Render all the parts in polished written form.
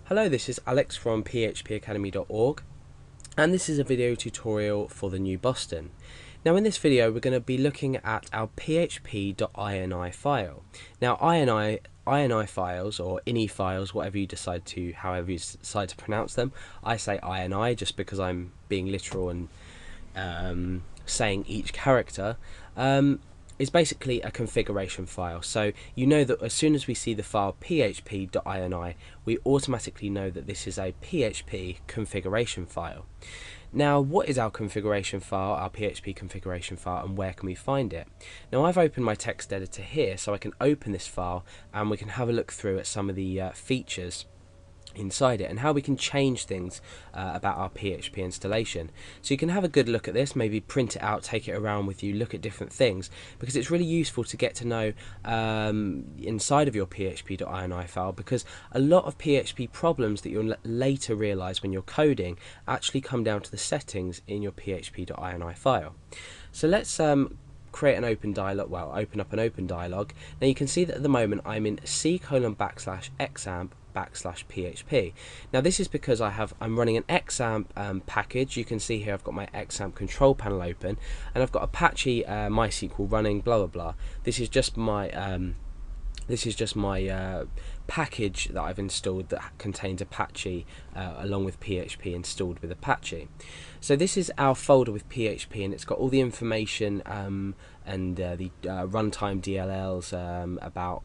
Hello, this is Alex from phpacademy.org, and this is a video tutorial for the new Boston. Now in this video we're going to be looking at our php.ini file. Now ini files, or ini files, however you decide to pronounce them. I say ini just because I'm being literal and saying each character. Is basically a configuration file. So you know that as soon as we see the file php.ini, we automatically know that this is a PHP configuration file. Now, what is our configuration file, our PHP configuration file, and where can we find it? Now, I've opened my text editor here, so I can open this file and we can have a look through at some of the features inside it and how we can change things about our PHP installation. So you can have a good look at this, maybe print it out, take it around with you, look at different things, because it's really useful to get to know inside of your php.ini file, because a lot of PHP problems that you'll later realize when you're coding actually come down to the settings in your php.ini file. So let's create an open dialog, open up an open dialog. Now you can see that at the moment I'm in c:\\examp/php. Now this is because I'm running an examp package. You can see here I've got my examp control panel open, and I've got Apache MySQL running, blah blah blah. This is just my package that I've installed that contains Apache along with PHP installed with Apache. So this is our folder with PHP, and it's got all the information and the runtime DLLs about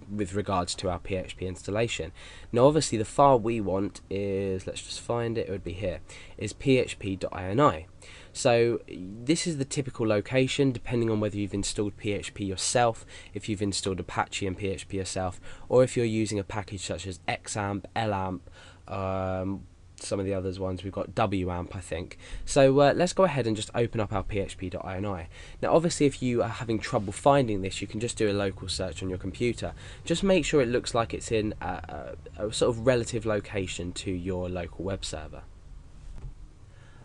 with regards to our PHP installation. Now obviously the file we want is, let's just find it, it would be here, is php.ini. So this is the typical location depending on whether you've installed PHP yourself, if you've installed Apache and PHP yourself, or if you're using a package such as xampp, lamp, some of the others ones, we've got wamp I think. So let's go ahead and just open up our php.ini. Now obviously if you are having trouble finding this, you can just do a local search on your computer. Just make sure it looks like it's in a sort of relative location to your local web server.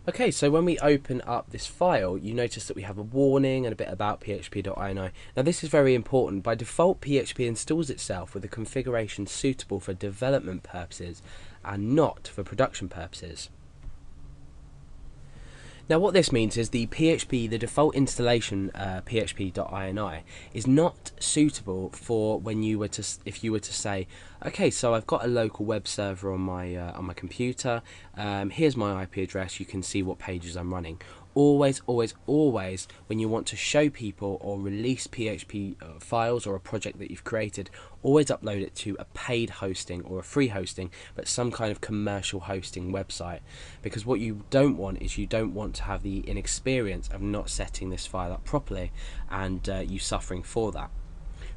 Okay, so when we open up this file, you notice that we have a warning and a bit about php.ini. Now this is very important. By default, PHP installs itself with a configuration suitable for development purposes and not for production purposes. Now what this means is the default installation php.ini is not suitable for when you were to, if you were to say, okay, so I've got a local web server on my computer, here's my IP address, you can see what pages I'm running. Always, always, always, when you want to show people or release PHP files or a project that you've created, always upload it to a paid hosting or a free hosting, but some kind of commercial hosting website. Because what you don't want is you don't want to have the inexperience of not setting this file up properly and you suffering for that.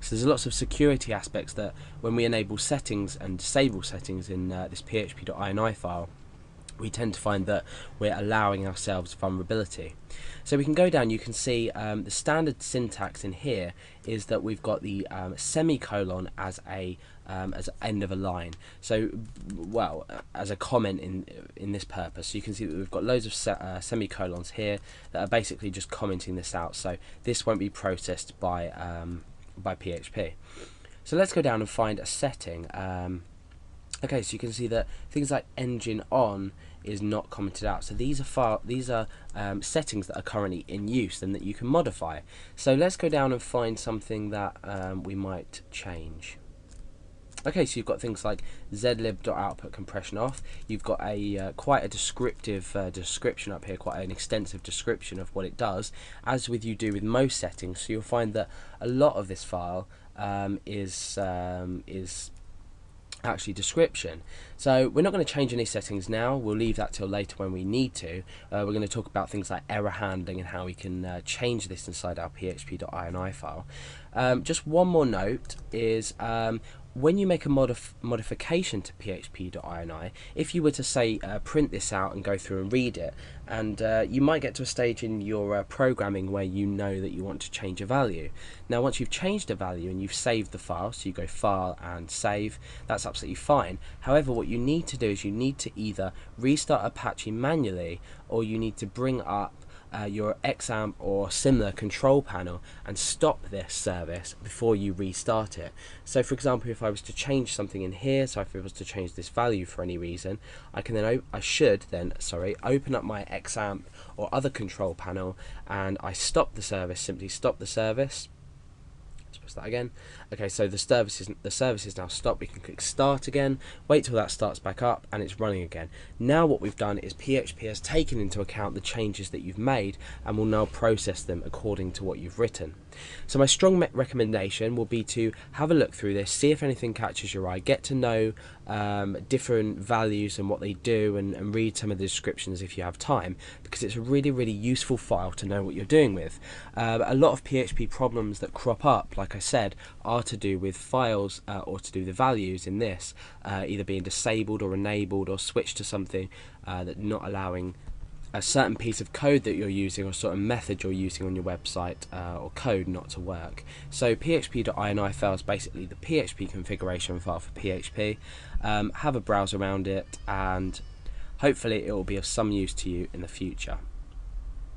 So there's lots of security aspects that when we enable settings and disable settings in this php.ini file, we tend to find that we're allowing ourselves vulnerability. So we can go down, you can see the standard syntax in here is that we've got the semicolon as end of a line. So, well, as a comment in this purpose. So you can see that we've got loads of semicolons here that are basically just commenting this out. So this won't be processed by PHP. So let's go down and find a setting. Okay, so you can see that things like engine on is not commented out. So these are settings that are currently in use and that you can modify. So let's go down and find something that we might change. Okay, so you've got things like zlib.output compression off. You've got a quite a descriptive description up here, quite an extensive description of what it does, as you do with most settings. So you'll find that a lot of this file is actually description. So we're not going to change any settings now, we'll leave that till later when we need to. We're going to talk about things like error handling and how we can change this inside our php.ini file. Just one more note is when you make a modification to php.ini, if you were to say print this out and go through and read it, and you might get to a stage in your programming where you know that you want to change a value. Now once you've changed a value and you've saved the file, so you go file and save, that's absolutely fine. However, what you need to do is you need to either restart Apache manually, or you need to bring up your XAMPP or similar control panel and stop this service before you restart it. So for example, if I was to change something in here, so if I was to change this value for any reason, I can then open up my XAMPP or other control panel, and I stop the service, simply stop the service. Let's press that again. Okay, so the service is now stopped. We can click start again, wait till that starts back up, and it's running again. Now what we've done is PHP has taken into account the changes that you've made and will now process them according to what you've written. So my strong recommendation will be to have a look through this, see if anything catches your eye, get to know different values and what they do, and read some of the descriptions if you have time, because it's a really useful file to know what you're doing with. A lot of PHP problems that crop up, like I said, are to do with files or to do with the values in this either being disabled or enabled or switched to something that not allowing a certain piece of code that you're using or certain method you're using on your website or code not to work. So php.ini file is basically the PHP configuration file for PHP. Have a browse around it, and hopefully it will be of some use to you in the future.